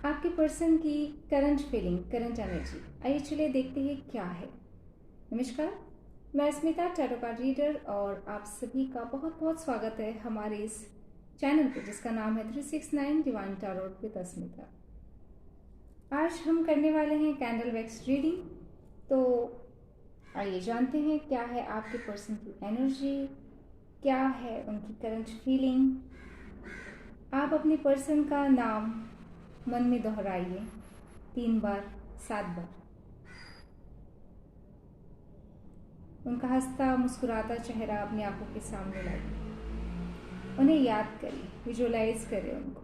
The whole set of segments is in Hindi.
आपके पर्सन की करंट फीलिंग, करंट एनर्जी, आइए चलिए देखते हैं क्या है। नमस्कार, मैं स्मिता, टैरो कार्ड रीडर, और आप सभी का बहुत बहुत स्वागत है हमारे इस चैनल पर जिसका नाम है 369 डिवाइन टैरोट विद स्मिता। आज हम करने वाले हैं कैंडल वैक्स रीडिंग। तो आइए जानते हैं क्या है आपके पर्सन की एनर्जी, क्या है उनकी करंट फीलिंग। आप अपने पर्सन का नाम मन में दोहराइए 3 बार, 7 बार। उनका हंसता मुस्कुराता चेहरा अपनी आंखों के सामने लाइए। उन्हें याद करिए, विजुअलाइज करें उनको।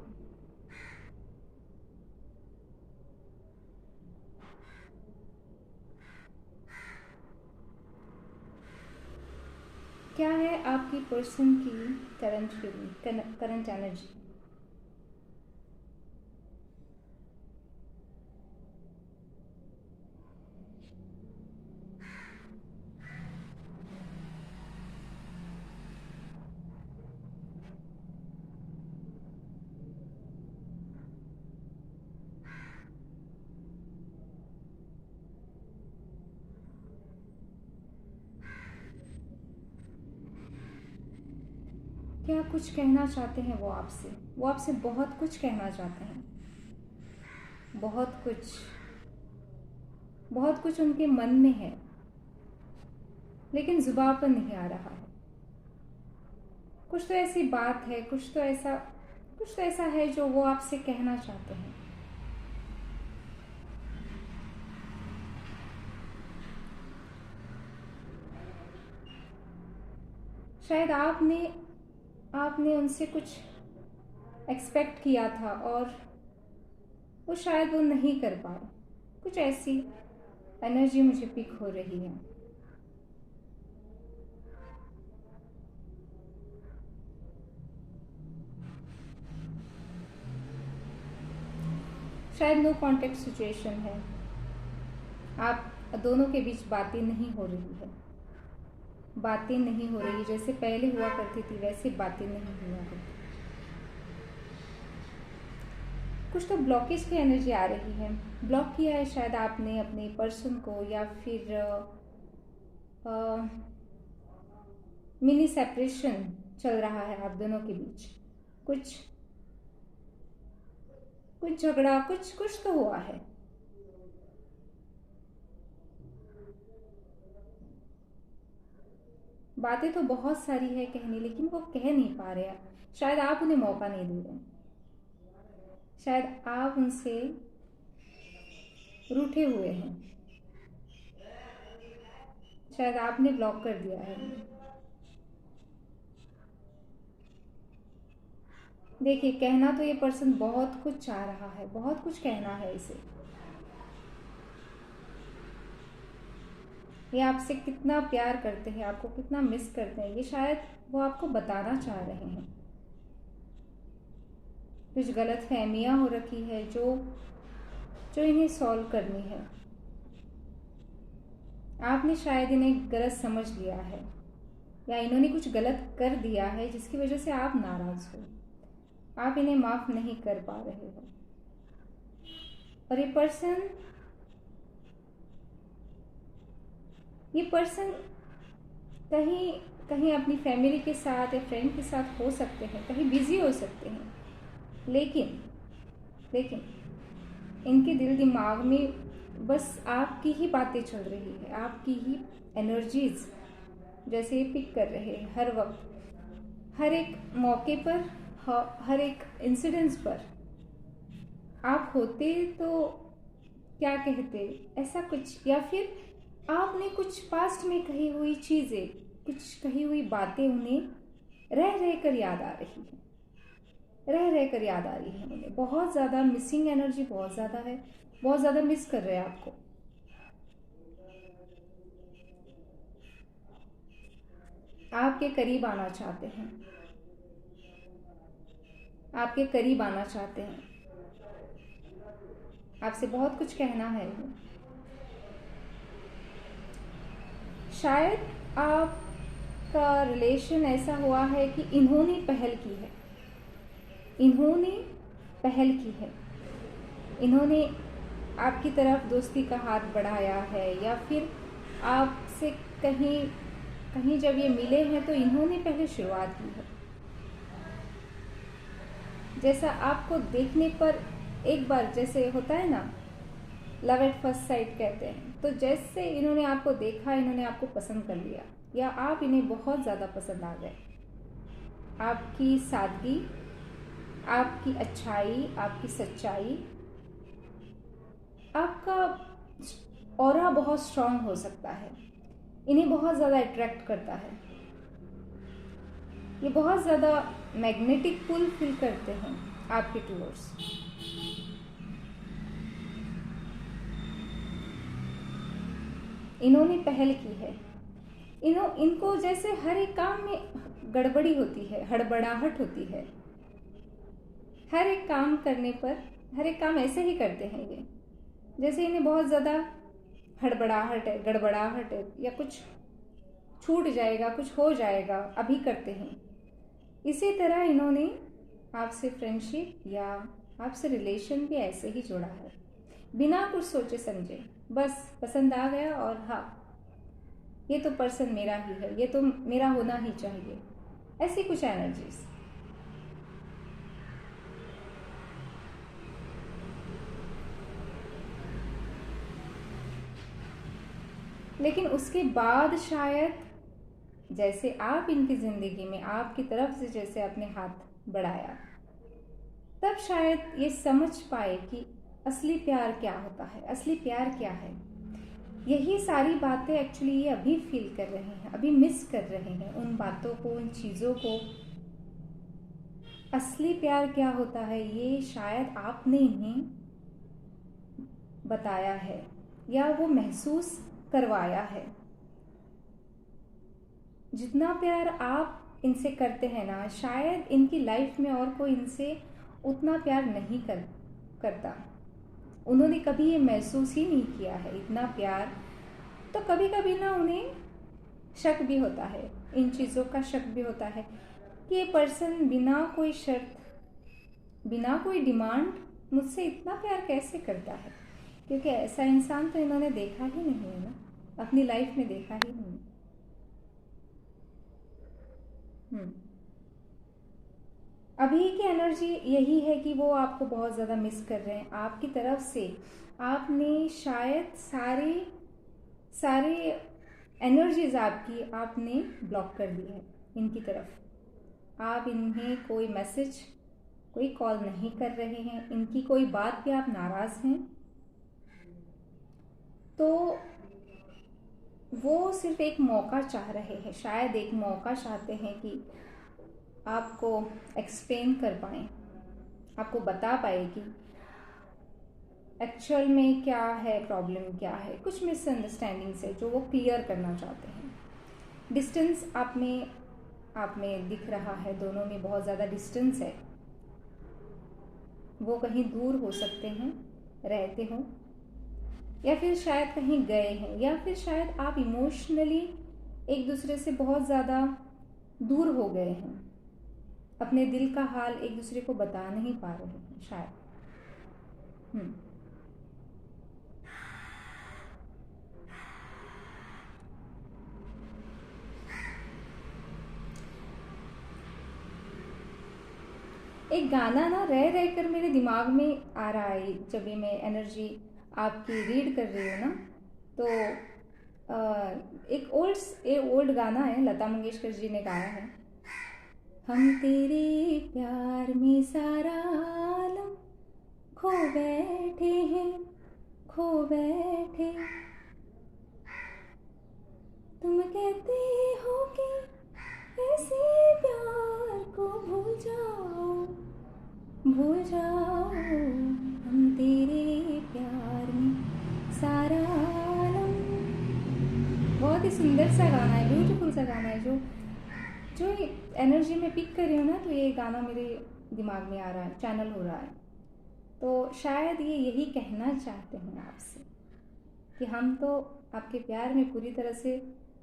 क्या है आपकी पर्सन की करंट फीलिंग, करंट एनर्जी। क्या कुछ कहना चाहते हैं वो आपसे बहुत कुछ कहना चाहते हैं। बहुत कुछ उनके मन में है, लेकिन जुबान पर नहीं आ रहा है। कुछ तो ऐसी बात है, कुछ तो ऐसा है जो वो आपसे कहना चाहते हैं। शायद आपने उनसे कुछ एक्सपेक्ट किया था और वो शायद वो नहीं कर पाए। कुछ ऐसी एनर्जी मुझे पिक हो रही है। शायद नो कॉन्टेक्ट सिचुएशन है, आप दोनों के बीच बातें नहीं हो रही जैसे पहले हुआ करती थी वैसे बातें नहीं हुआ करती। कुछ तो ब्लॉकेज की एनर्जी आ रही है। ब्लॉक किया है शायद आपने अपने पर्सन को, या फिर मिनी सेपरेशन चल रहा है आप दोनों के बीच। कुछ झगड़ा, कुछ तो हुआ है। बातें तो बहुत सारी है कहने, लेकिन वो कह नहीं पा रहे हैं। शायद आप उन्हें मौका नहीं दे रहे, शायद आप उनसे रूठे हुए हैं, शायद आपने ब्लॉक कर दिया है। देखिए, कहना तो ये पर्सन बहुत कुछ चाह रहा है, बहुत कुछ कहना है इसे। ये आपसे कितना प्यार करते हैं, आपको कितना मिस करते हैं, ये शायद वो आपको बताना चाह रहे हैं। कुछ गलतफहमियां हो रखी है जो इन्हें सॉल्व करनी है। आपने शायद इन्हें गलत समझ लिया है, या इन्होंने कुछ गलत कर दिया है जिसकी वजह से आप नाराज हो। आप इन्हें माफ नहीं कर पा रहे हो। और ये पर्सन कहीं अपनी फैमिली के साथ या फ्रेंड के साथ हो सकते हैं, कहीं बिजी हो सकते हैं, लेकिन इनके दिल दिमाग में बस आपकी ही बातें चल रही है, आपकी ही एनर्जीज जैसे पिक कर रहे हैं हर वक्त, हर एक मौके पर, हर एक इंसिडेंस पर। आप होते तो क्या कहते, ऐसा कुछ, या फिर आपने कुछ पास्ट में कही हुई चीज़ें, कुछ कही हुई बातें उन्हें रह कर याद आ रही है, उन्हें बहुत ज़्यादा मिसिंग एनर्जी, बहुत ज़्यादा है, बहुत ज़्यादा मिस कर रहे हैं आपको। आपके करीब आना चाहते हैं, आपसे बहुत कुछ कहना है। शायद आपका रिलेशन ऐसा हुआ है कि इन्होंने पहल की है, इन्होंने आपकी तरफ दोस्ती का हाथ बढ़ाया है, या फिर आपसे कहीं कहीं जब ये मिले हैं तो इन्होंने पहले शुरुआत की है। जैसा आपको देखने पर एक बार, जैसे होता है ना, लव एट फर्स्ट साइट कहते हैं, तो जैसे इन्होंने आपको देखा, इन्होंने आपको पसंद कर लिया, या आप इन्हें बहुत ज़्यादा पसंद आ गए। आपकी सादगी, आपकी अच्छाई, आपकी सच्चाई, आपका ऑरा बहुत स्ट्रांग हो सकता है, इन्हें बहुत ज़्यादा अट्रैक्ट करता है। ये बहुत ज़्यादा मैग्नेटिक पुल फील करते हैं आपके टूवर्ड्स। इन्होंने पहल की है। इनको जैसे हर एक काम में गड़बड़ी होती है, हड़बड़ाहट होती है। हर एक काम करने पर, हर एक काम ऐसे ही करते हैं ये, जैसे इन्हें बहुत ज़्यादा हड़बड़ाहट है, गड़बड़ाहट है, या कुछ छूट जाएगा, कुछ हो जाएगा, अभी करते हैं। इसी तरह इन्होंने आपसे फ्रेंडशिप या आपसे रिलेशन भी ऐसे ही जोड़ा है, बिना कुछ सोचे समझे, बस पसंद आ गया और हाँ, ये तो पर्सन मेरा ही है, ये तो मेरा होना ही चाहिए, ऐसी कुछ एनर्जीज। लेकिन उसके बाद शायद, जैसे आप इनकी ज़िंदगी में आपकी तरफ से जैसे आपने हाथ बढ़ाया, तब शायद ये समझ पाए कि असली प्यार क्या होता है, असली प्यार क्या है। यही सारी बातें एक्चुअली ये अभी फील कर रहे हैं, अभी मिस कर रहे हैं उन बातों को, उन चीज़ों को। असली प्यार क्या होता है ये शायद आपने इन्हें बताया है, या वो महसूस करवाया है। जितना प्यार आप इनसे करते हैं ना, शायद इनकी लाइफ में और कोई इनसे उतना प्यार नहीं करता। उन्होंने कभी ये महसूस ही नहीं किया है इतना प्यार। तो कभी कभी ना उन्हें शक भी होता है, इन चीज़ों का शक भी होता है कि ये पर्सन बिना कोई शर्त, बिना कोई डिमांड मुझसे इतना प्यार कैसे करता है, क्योंकि ऐसा इंसान तो इन्होंने देखा ही नहीं है ना, अपनी लाइफ में देखा ही नहीं। अभी की एनर्जी यही है कि वो आपको बहुत ज़्यादा मिस कर रहे हैं। आपकी तरफ से आपने शायद सारे एनर्जीज आपने ब्लॉक कर दी है इनकी तरफ। आप इन्हें कोई मैसेज, कोई कॉल नहीं कर रहे हैं, इनकी कोई बात पे आप नाराज़ हैं। तो वो सिर्फ एक मौका चाह रहे हैं, शायद एक मौका चाहते हैं कि आपको एक्सप्लेन कर पाएँ, आपको बता पाए कि एक्चुअल में क्या है, प्रॉब्लम क्या है, कुछ मिसअंडरस्टैंडिंग्स है जो वो क्लियर करना चाहते हैं। डिस्टेंस आप में दिख रहा है, दोनों में बहुत ज़्यादा डिस्टेंस है। वो कहीं दूर हो सकते हैं, रहते हों, या फिर शायद कहीं गए हैं, या फिर शायद आप इमोशनली एक दूसरे से बहुत ज़्यादा दूर हो गए हैं, अपने दिल का हाल एक दूसरे को बता नहीं पा रहे हैं शायद। एक गाना ना रह रह कर मेरे दिमाग में आ रहा है जब ये मैं एनर्जी आपकी रीड कर रही हूँ ना, तो एक ओल्ड गाना है, लता मंगेशकर जी ने गाया है। हम तेरे प्यार में सारा आलम खो बैठे हैं, खो बैठे। तुम कहते हो कि ऐसे प्यार को भूल जाओ, भूल जाओ। हम तेरे प्यार में सारा आलम। बहुत ही सुंदर सा गाना है, ब्यूटीफुल सा गाना है, जो एनर्जी में पिक कर रही हूँ ना, तो ये गाना मेरे दिमाग में आ रहा है, चैनल हो रहा है। तो शायद ये यही कहना चाहते हैं आपसे कि हम तो आपके प्यार में पूरी तरह से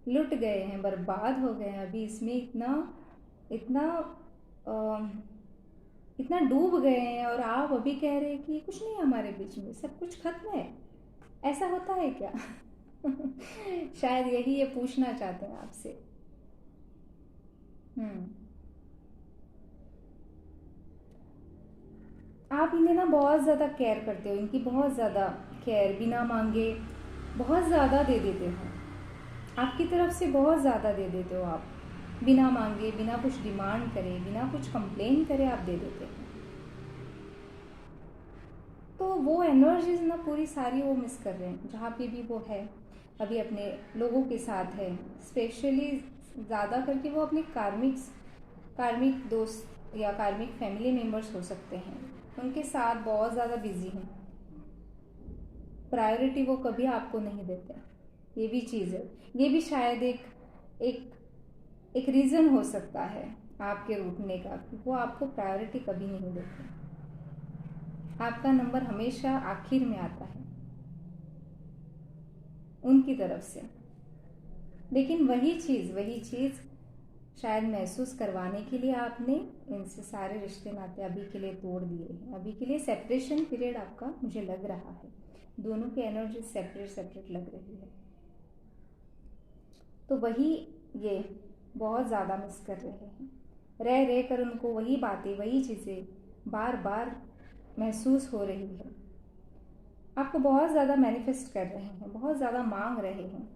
लुट गए हैं, बर्बाद हो गए हैं। अभी इसमें इतना इतना डूब गए हैं और आप अभी कह रहे हैं कि कुछ नहीं है हमारे बीच में, सब कुछ खत्म है। ऐसा होता है क्या? शायद यही ये पूछना चाहते हैं आपसे। हम्म। आप इन्हें ना बहुत ज़्यादा केयर करते हो, इनकी बहुत ज़्यादा केयर बिना मांगे बहुत ज़्यादा दे देते हो। आपकी तरफ से बहुत ज़्यादा दे देते हो आप, बिना मांगे, बिना कुछ डिमांड करे, बिना कुछ कंप्लेन करे आप दे देते हो। तो वो एनर्जीज ना पूरी सारी वो मिस कर रहे हैं जहाँ पे भी वो है। अभी अपने लोगों के साथ है, स्पेशली ज़्यादा करके वो अपने कार्मिक दोस्त या कार्मिक फैमिली मेम्बर्स हो सकते हैं, उनके साथ बहुत ज़्यादा बिजी हैं। प्रायोरिटी वो कभी आपको नहीं देते, ये भी चीज़ है। ये भी शायद एक एक रीज़न हो सकता है आपके रूठने का, कि वो आपको प्रायोरिटी कभी नहीं देते। आपका नंबर हमेशा आखिर में आता है उनकी तरफ से। लेकिन वही चीज़ शायद महसूस करवाने के लिए आपने इनसे सारे रिश्ते नाते अभी के लिए तोड़ दिए हैं। अभी के लिए सेपरेशन पीरियड आपका मुझे लग रहा है, दोनों की एनर्जी सेपरेट लग रही है। तो वही ये बहुत ज़्यादा मिस कर रहे हैं, रह कर उनको वही बातें, वही चीज़ें बार बार महसूस हो रही है। आपको बहुत ज़्यादा मैनिफेस्ट कर रहे हैं, बहुत ज़्यादा मांग रहे हैं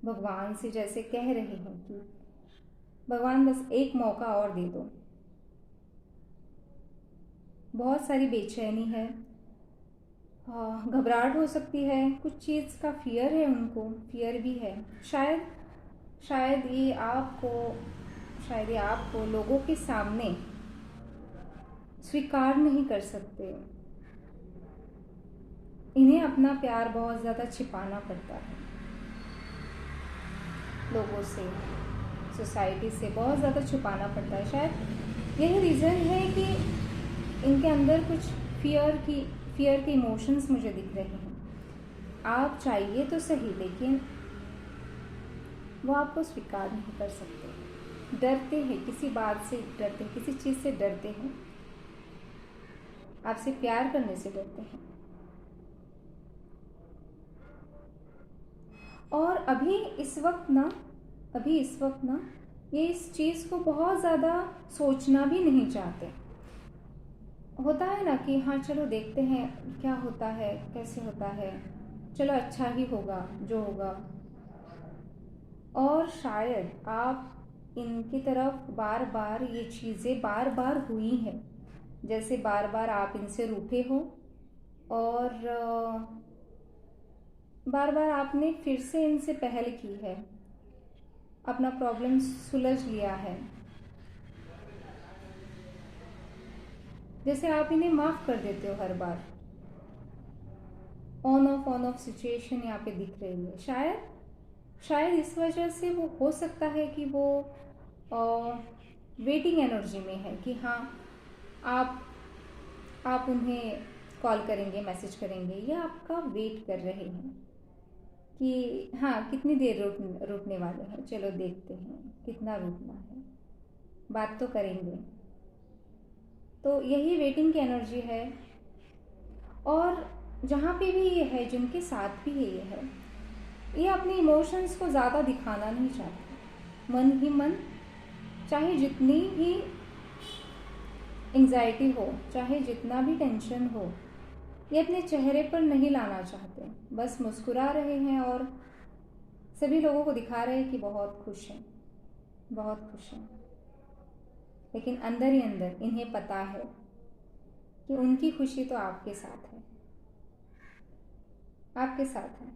भगवान से, जैसे कह रहे हैं कि भगवान बस एक मौका और दे दो। बहुत सारी बेचैनी है, घबराहट हो सकती है, कुछ चीज़ का फियर है, उनको फियर भी है। शायद ये आपको लोगों के सामने स्वीकार नहीं कर सकते। इन्हें अपना प्यार बहुत ज़्यादा छिपाना पड़ता है लोगों से, सोसाइटी से बहुत ज़्यादा छुपाना पड़ता है। शायद यही रीज़न है कि इनके अंदर कुछ फियर के इमोशंस मुझे दिख रहे हैं। आप चाहिए तो सही, लेकिन वो आपको स्वीकार नहीं कर सकते। डरते हैं, किसी बात से डरते हैं, किसी चीज़ से डरते हैं, आपसे प्यार करने से डरते हैं। और अभी इस वक्त ना ये इस चीज़ को बहुत ज़्यादा सोचना भी नहीं चाहते। होता है ना कि हाँ चलो देखते हैं क्या होता है, कैसे होता है, चलो अच्छा ही होगा जो होगा। और शायद आप इनकी तरफ बार बार ये चीज़ें बार बार हुई हैं, जैसे बार बार आप इनसे रूठे हो और बार बार आपने फिर से इनसे पहल की है, अपना प्रॉब्लम सुलझ लिया है, जैसे आप इन्हें माफ़ कर देते हो हर बार। ऑन ऑफ सिचुएशन यहाँ पे दिख रही है। शायद इस वजह से वो हो सकता है कि वो वेटिंग एनर्जी में है कि हाँ आप उन्हें कॉल करेंगे, मैसेज करेंगे, ये आपका वेट कर रहे हैं कि हाँ कितनी देर रुकने वाले हैं, चलो देखते हैं कितना रुकना है, बात तो करेंगे। तो यही वेटिंग की एनर्जी है। और जहाँ पे भी ये है, जिनके साथ भी ये है, ये अपने इमोशंस को ज़्यादा दिखाना नहीं चाहते। मन ही मन, चाहे जितनी भी एंग्जाइटी हो, चाहे जितना भी टेंशन हो, ये अपने चेहरे पर नहीं लाना चाहते। बस मुस्कुरा रहे हैं और सभी लोगों को दिखा रहे हैं कि बहुत खुश हैं, बहुत खुश हैं। लेकिन अंदर ही अंदर इन्हें पता है कि उनकी खुशी तो आपके साथ है, आपके साथ है।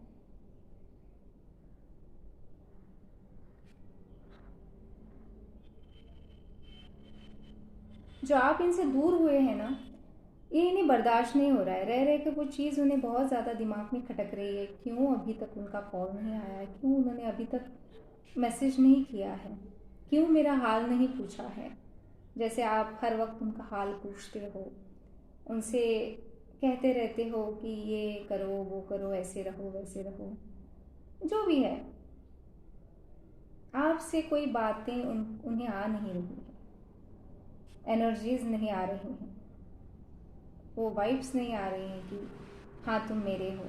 जो आप इनसे दूर हुए हैं ना, ये इन्हें बर्दाश्त नहीं हो रहा है। रह के वो चीज़ उन्हें बहुत ज़्यादा दिमाग में खटक रही है। क्यों अभी तक उनका कॉल नहीं आया है, क्यों उन्होंने अभी तक मैसेज नहीं किया है, क्यों मेरा हाल नहीं पूछा है। जैसे आप हर वक्त उनका हाल पूछते हो, उनसे कहते रहते हो कि ये करो वो करो, ऐसे रहो वैसे रहो, जो भी है, आपसे कोई बातें उन्हें आ नहीं रही है। एनर्जीज नहीं आ रही हैं, वो वाइब्स नहीं आ रही हैं कि हाँ तुम मेरे हो।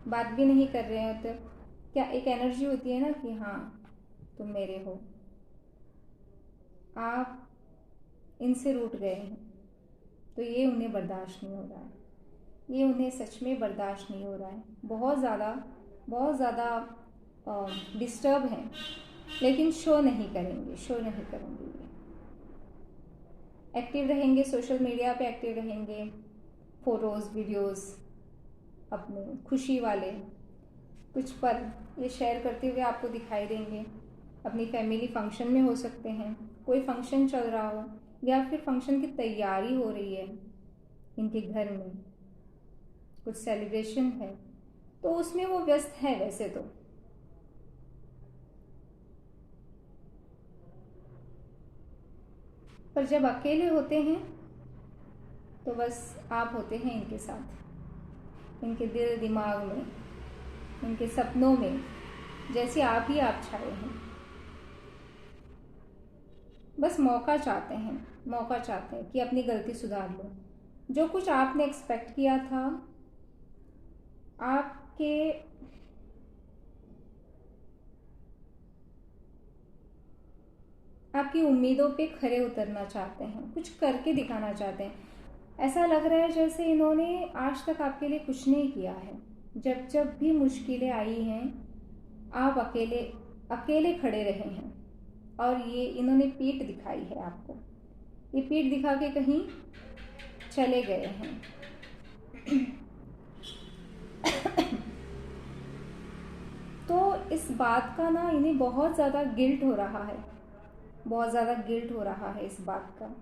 बात भी नहीं कर रहे हो तो क्या एक एनर्जी होती है ना कि हाँ तुम मेरे हो। आप इनसे रूठ गए हैं तो ये उन्हें बर्दाश्त नहीं हो रहा है, ये उन्हें सच में बर्दाश्त नहीं हो रहा है। बहुत ज़्यादा डिस्टर्ब हैं, लेकिन शो नहीं करेंगे, शो नहीं करेंगे। ये एक्टिव रहेंगे, सोशल मीडिया पे एक्टिव रहेंगे, फ़ोटोज़ वीडियोज़ अपने खुशी वाले कुछ पल ये शेयर करते हुए आपको दिखाई देंगे। अपनी फैमिली फंक्शन में हो सकते हैं, कोई फंक्शन चल रहा हो या फिर फंक्शन की तैयारी हो रही है इनके घर में, कुछ सेलिब्रेशन है तो उसमें वो व्यस्त है वैसे तो। पर जब अकेले होते हैं तो बस आप होते हैं इनके साथ, इनके दिल दिमाग में, इनके सपनों में, जैसे आप ही आप छाए हैं। बस मौका चाहते हैं कि अपनी गलती सुधार लो। जो कुछ आपने एक्सपेक्ट किया था, आपकी उम्मीदों पे खरे उतरना चाहते हैं, कुछ करके दिखाना चाहते हैं। ऐसा लग रहा है जैसे इन्होंने आज तक आपके लिए कुछ नहीं किया है। जब जब भी मुश्किलें आई हैं आप अकेले अकेले खड़े रहे हैं और ये इन्होंने पीठ दिखाई है आपको, ये पीठ दिखा के कहीं चले गए हैं। तो इस बात का ना इन्हें बहुत ज़्यादा गिल्ट हो रहा है, बहुत ज़्यादा गिल्ट हो रहा है, इस बात का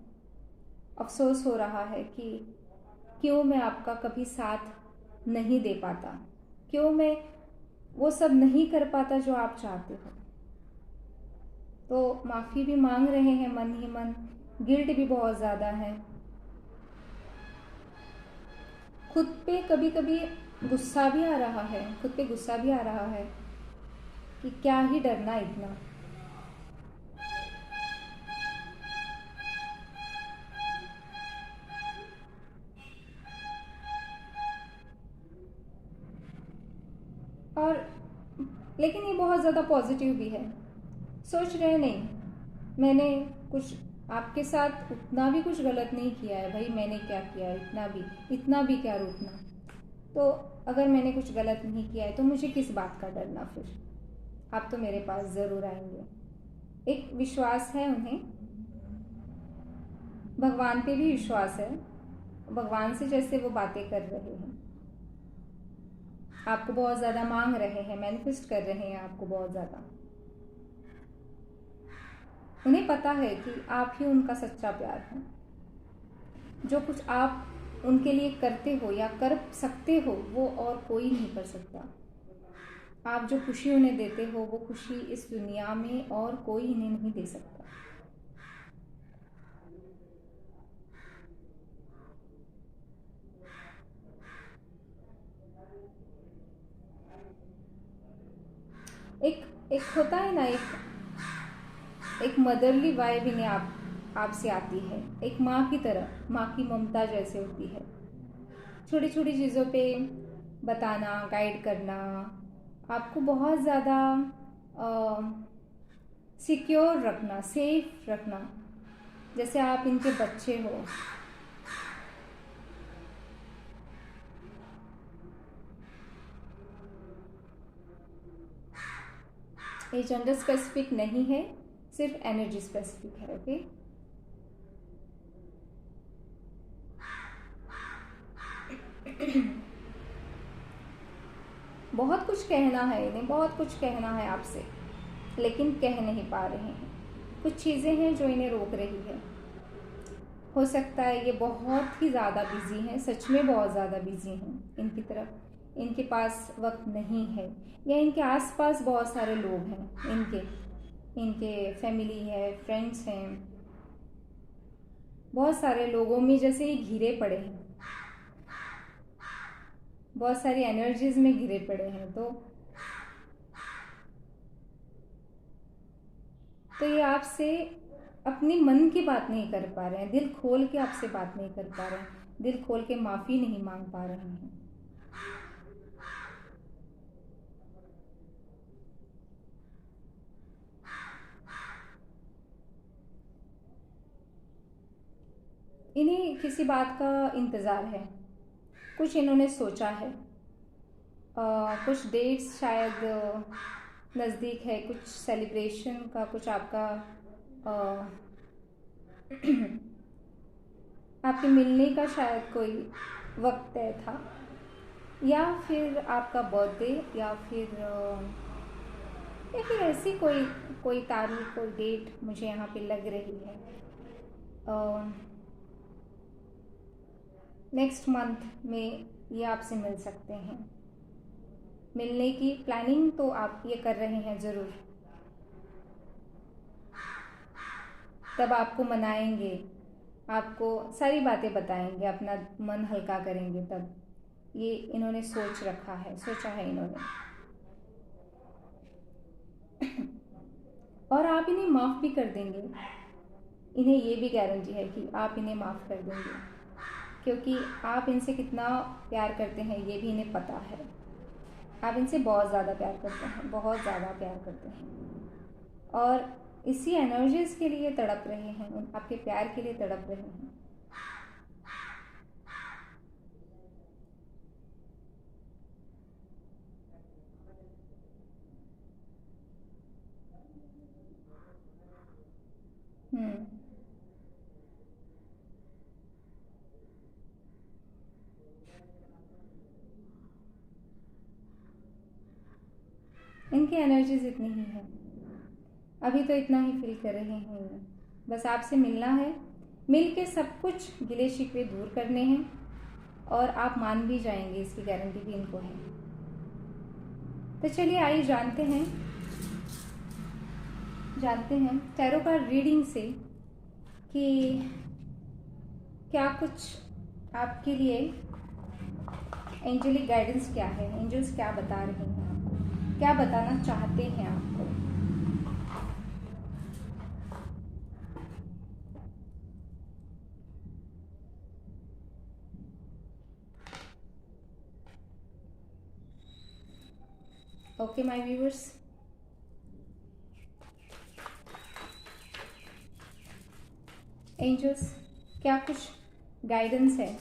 अफसोस हो रहा है कि क्यों मैं आपका कभी साथ नहीं दे पाता, क्यों मैं वो सब नहीं कर पाता जो आप चाहते हो। तो माफ़ी भी मांग रहे हैं मन ही मन, गिल्ट भी बहुत ज़्यादा है। खुद पे कभी कभी गुस्सा भी आ रहा है, खुद पे गुस्सा भी आ रहा है कि क्या ही डरना इतना। और लेकिन ये बहुत ज़्यादा पॉजिटिव भी है, सोच रहे नहीं मैंने कुछ आपके साथ उतना भी कुछ गलत नहीं किया है भाई, मैंने क्या किया है, इतना भी क्या रूठना। तो अगर मैंने कुछ गलत नहीं किया है तो मुझे किस बात का डरना, फिर आप तो मेरे पास ज़रूर आएंगे। एक विश्वास है उन्हें, भगवान पे भी विश्वास है, भगवान से जैसे वो बातें कर रहे हैं, आपको बहुत ज़्यादा मांग रहे हैं, मैनिफेस्ट कर रहे हैं आपको बहुत ज़्यादा। उन्हें पता है कि आप ही उनका सच्चा प्यार है। जो कुछ आप उनके लिए करते हो या कर सकते हो वो और कोई नहीं कर सकता। आप जो खुशी उन्हें देते हो वो खुशी इस दुनिया में और कोई इन्हें नहीं दे सकता। एक एक होता है ना, एक मदरली वाइब इन्हें आपसे आती है, एक माँ की तरह, माँ की ममता जैसे होती है। छोटी छोटी चीज़ों पे बताना, गाइड करना, आपको बहुत ज़्यादा सिक्योर रखना, सेफ रखना, जैसे आप इनके बच्चे हो। ये जेंडर स्पेसिफिक नहीं है, सिर्फ एनर्जी स्पेसिफिक है। ओके, बहुत कुछ कहना है इन्हें, बहुत कुछ कहना है आपसे, लेकिन कह नहीं पा रहे हैं। कुछ चीज़ें हैं जो इन्हें रोक रही है। हो सकता है ये बहुत ही ज़्यादा बिजी हैं, सच में बहुत ज़्यादा बिजी हैं, इनकी तरफ इनके पास वक्त नहीं है, या इनके आसपास बहुत सारे लोग हैं, इनके फैमिली है, फ्रेंड्स हैं, बहुत सारे लोगों में जैसे ये घिरे पड़े हैं, बहुत सारी एनर्जीज में घिरे पड़े हैं। तो ये आपसे अपनी मन की बात नहीं कर पा रहे हैं, दिल खोल के आपसे बात नहीं कर पा रहे हैं, दिल खोल के माफ़ी नहीं मांग पा रहे हैं। इन्हें किसी बात का इंतज़ार है, कुछ इन्होंने सोचा है, कुछ डेट्स शायद नज़दीक है, कुछ सेलिब्रेशन का, कुछ आपका आपके मिलने का शायद कोई वक्त तय था, या फिर आपका बर्थडे, या फिर ऐसी कोई तारीख, कोई डेट मुझे यहाँ पे लग रही है। नेक्स्ट मंथ में ये आपसे मिल सकते हैं। मिलने की प्लानिंग तो आप ये कर रहे हैं ज़रूर, तब आपको मनाएंगे, आपको सारी बातें बताएंगे, अपना मन हल्का करेंगे, तब ये इन्होंने सोचा है इन्होंने। और आप इन्हें माफ़ भी कर देंगे, इन्हें ये भी गारंटी है कि आप इन्हें माफ़ कर देंगे, क्योंकि आप इनसे कितना प्यार करते हैं ये भी इन्हें पता है। आप इनसे बहुत ज़्यादा प्यार करते हैं, बहुत ज़्यादा प्यार करते हैं, और इसी एनर्जीज़ के लिए तड़प रहे हैं, आपके प्यार के लिए तड़प रहे हैं। इनकी एनर्जीज इतनी ही है, अभी तो इतना ही फील कर रहे हैं ये। बस आपसे मिलना है, मिल के सब कुछ गिले शिकवे दूर करने हैं, और आप मान भी जाएंगे, इसकी गारंटी भी इनको है। तो चलिए आइए जानते हैं टैरो कार्ड रीडिंग से कि क्या कुछ आपके लिए एंजेलिक गाइडेंस क्या है, एंजल्स क्या बता रहे हैं आपको, क्या बताना चाहते हैं आपको। ओके माय व्यूअर्स, एंजल्स क्या कुछ गाइडेंस है।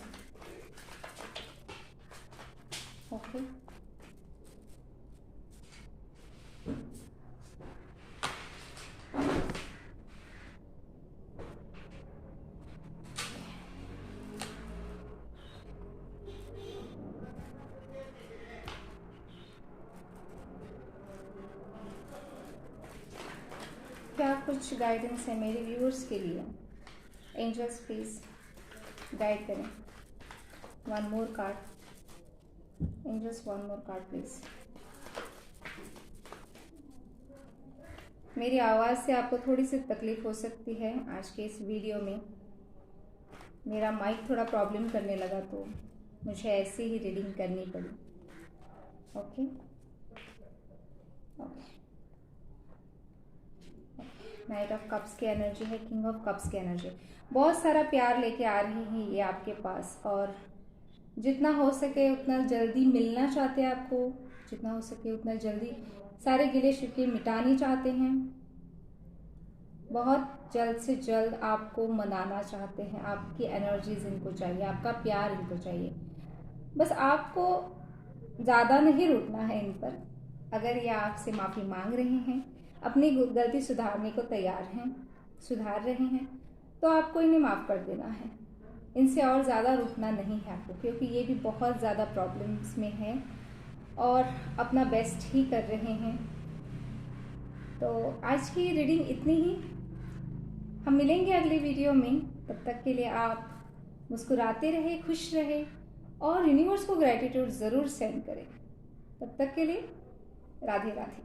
ओके क्या कुछ गाइडेंस है मेरे व्यूअर्स के लिए। एंजल्स प्लीज गाइड करें। One more card angels, one more card please. मेरी आवाज़ से आपको थोड़ी सी तकलीफ हो सकती है आज के इस वीडियो में, मेरा माइक थोड़ा प्रॉब्लम करने लगा तो मुझे ऐसे ही रीडिंग करनी पड़ी। ओके नाइट ऑफ कप्स की एनर्जी है, किंग ऑफ कप्स की एनर्जी। बहुत सारा प्यार लेके आ रही हैं ये आपके पास, और जितना हो सके उतना जल्दी मिलना चाहते हैं आपको, जितना हो सके उतना जल्दी सारे गिले शिकवे मिटाने चाहते हैं, बहुत जल्द से जल्द आपको मनाना चाहते हैं। आपकी एनर्जीज इनको चाहिए, आपका प्यार इनको चाहिए। बस आपको ज़्यादा नहीं रुकना है इन पर। अगर ये आपसे माफ़ी मांग रहे हैं, अपनी गलती सुधारने को तैयार हैं, सुधार रहे हैं, तो आपको इन्हें माफ़ कर देना है। इनसे और ज़्यादा रुकना नहीं है आपको, क्योंकि ये भी बहुत ज़्यादा प्रॉब्लम्स में हैं और अपना बेस्ट ही कर रहे हैं। तो आज की रीडिंग इतनी ही, हम मिलेंगे अगले वीडियो में। तब तक के लिए आप मुस्कुराते रहे, खुश रहे, और यूनिवर्स को ग्रैटिट्यूड ज़रूर सेंड करें। तब तक के लिए राधे राधे।